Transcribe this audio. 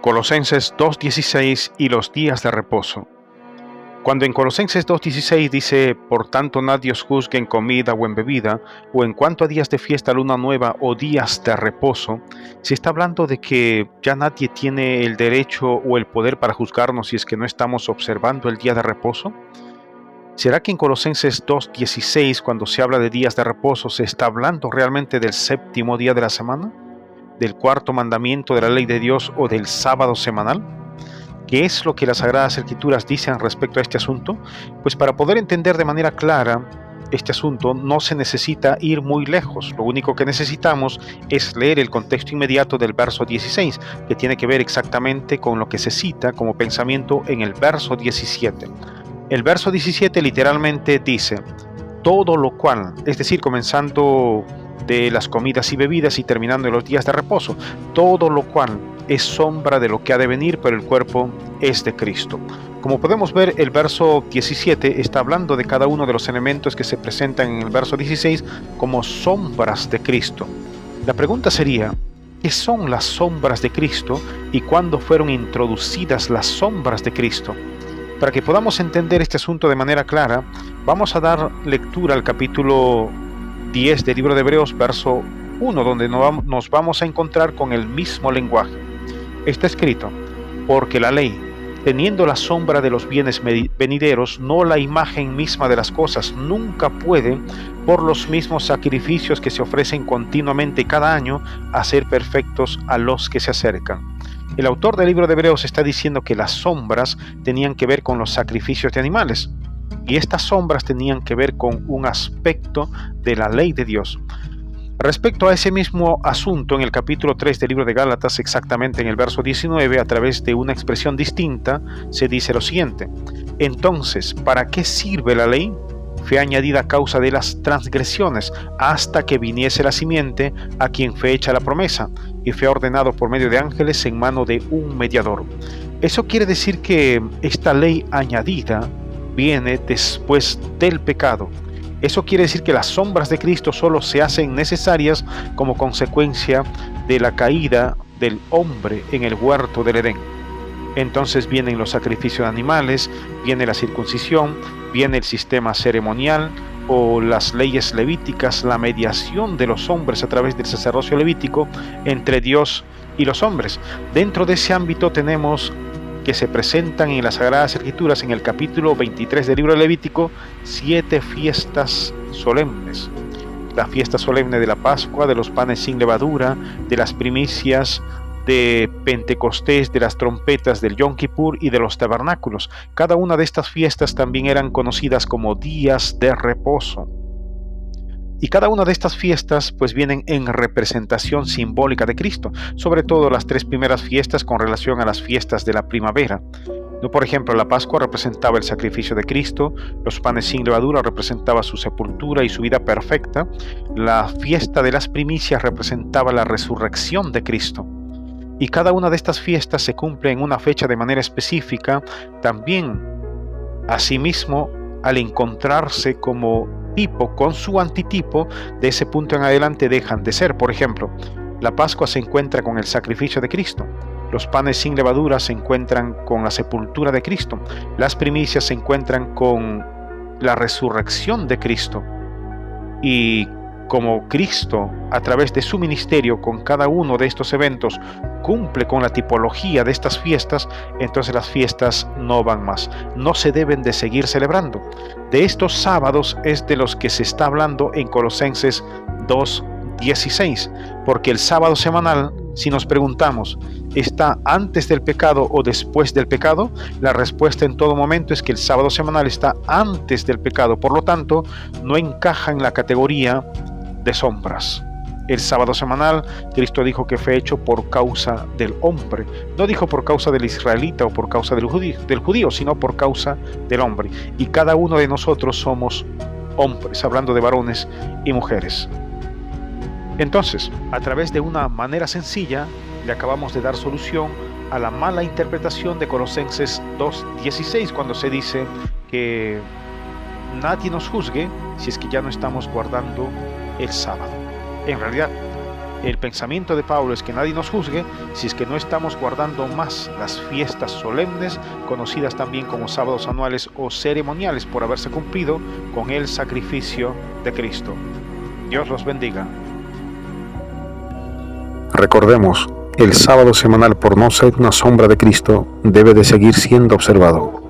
Colosenses 2:16 y los días de reposo. Cuando en Colosenses 2:16 dice, por tanto nadie os juzgue en comida o en bebida, o en cuanto a días de fiesta, luna nueva o días de reposo, se está hablando de que ya nadie tiene el derecho o el poder para juzgarnos si es que no estamos observando el día de reposo. ¿Será que en Colosenses 2:16, cuando se habla de días de reposo, se está hablando realmente del séptimo día de la semana? ¿Del cuarto mandamiento de la ley de Dios o del sábado semanal? ¿Qué es lo que las Sagradas Escrituras dicen respecto a este asunto? Pues para poder entender de manera clara este asunto no se necesita ir muy lejos. Lo único que necesitamos es leer el contexto inmediato del verso 16, que tiene que ver exactamente con lo que se cita como pensamiento en el verso 17. El verso 17 literalmente dice, todo lo cual, es decir, comenzando de las comidas y bebidas y terminando en los días de reposo, todo lo cual es sombra de lo que ha de venir, pero el cuerpo es de Cristo. Como podemos ver, el verso 17 está hablando de cada uno de los elementos que se presentan en el verso 16 como sombras de Cristo. La pregunta sería, ¿qué son las sombras de Cristo y cuándo fueron introducidas las sombras de Cristo? Para que podamos entender este asunto de manera clara, vamos a dar lectura al capítulo 10 del libro de Hebreos, verso 1, donde nos vamos a encontrar con el mismo lenguaje. Está escrito, porque la ley, teniendo la sombra de los bienes venideros, no la imagen misma de las cosas, nunca puede, por los mismos sacrificios que se ofrecen continuamente cada año, hacer perfectos a los que se acercan. El autor del libro de Hebreos está diciendo que las sombras tenían que ver con los sacrificios de animales, y estas sombras tenían que ver con un aspecto de la ley de Dios. Respecto a ese mismo asunto, en el capítulo 3 del libro de Gálatas, exactamente en el verso 19, a través de una expresión distinta, se dice lo siguiente: entonces, ¿para qué sirve la ley? Fue añadida a causa de las transgresiones, hasta que viniese la simiente a quien fue hecha la promesa, y fue ordenado por medio de ángeles en mano de un mediador. Eso quiere decir que esta ley añadida viene después del pecado. Eso quiere decir que las sombras de Cristo solo se hacen necesarias como consecuencia de la caída del hombre en el huerto del Edén. Entonces vienen los sacrificios de animales, viene la circuncisión, viene el sistema ceremonial o las leyes levíticas, la mediación de los hombres a través del sacerdocio levítico entre Dios y los hombres. Dentro de ese ámbito tenemos que se presentan en las Sagradas Escrituras en el capítulo 23 del libro de Levítico 7 fiestas solemnes. La fiesta solemne de la Pascua, de los panes sin levadura, de las primicias de Pentecostés, de las trompetas del Yom Kippur y de los tabernáculos. Cada una de estas fiestas también eran conocidas como días de reposo. Y cada una de estas fiestas pues vienen en representación simbólica de Cristo, sobre todo las tres primeras fiestas con relación a las fiestas de la primavera. Por ejemplo, la Pascua representaba el sacrificio de Cristo, los panes sin levadura representaba su sepultura y su vida perfecta, la fiesta de las primicias representaba la resurrección de Cristo. Y cada una de estas fiestas se cumple en una fecha de manera específica, también asimismo al encontrarse como tipo con su antitipo, de ese punto en adelante dejan de ser. Por ejemplo, la Pascua se encuentra con el sacrificio de Cristo, los panes sin levadura se encuentran con la sepultura de Cristo, las primicias se encuentran con la resurrección de Cristo, y como Cristo a través de su ministerio con cada uno de estos eventos cumple con la tipología de estas fiestas, entonces las fiestas no van más, no se deben de seguir celebrando. De estos sábados es de los que se está hablando en Colosenses 2:16, porque el sábado semanal, si nos preguntamos, ¿está antes del pecado o después del pecado? La respuesta en todo momento es que el sábado semanal está antes del pecado, por lo tanto, no encaja en la categoría de sombras. El sábado semanal, Cristo dijo que fue hecho por causa del hombre. No dijo por causa del israelita o por causa del judío, sino por causa del hombre. Y cada uno de nosotros somos hombres, hablando de varones y mujeres. Entonces, a través de una manera sencilla, le acabamos de dar solución a la mala interpretación de Colosenses 2:16, cuando se dice que nadie nos juzgue si es que ya no estamos guardando el sábado. En realidad, El pensamiento de Pablo es que nadie nos juzgue si es que no estamos guardando más las fiestas solemnes, conocidas también como sábados anuales o ceremoniales, por haberse cumplido con el sacrificio de Cristo. Dios los bendiga. Recordemos, el sábado semanal, por no ser una sombra de Cristo, debe de seguir siendo observado.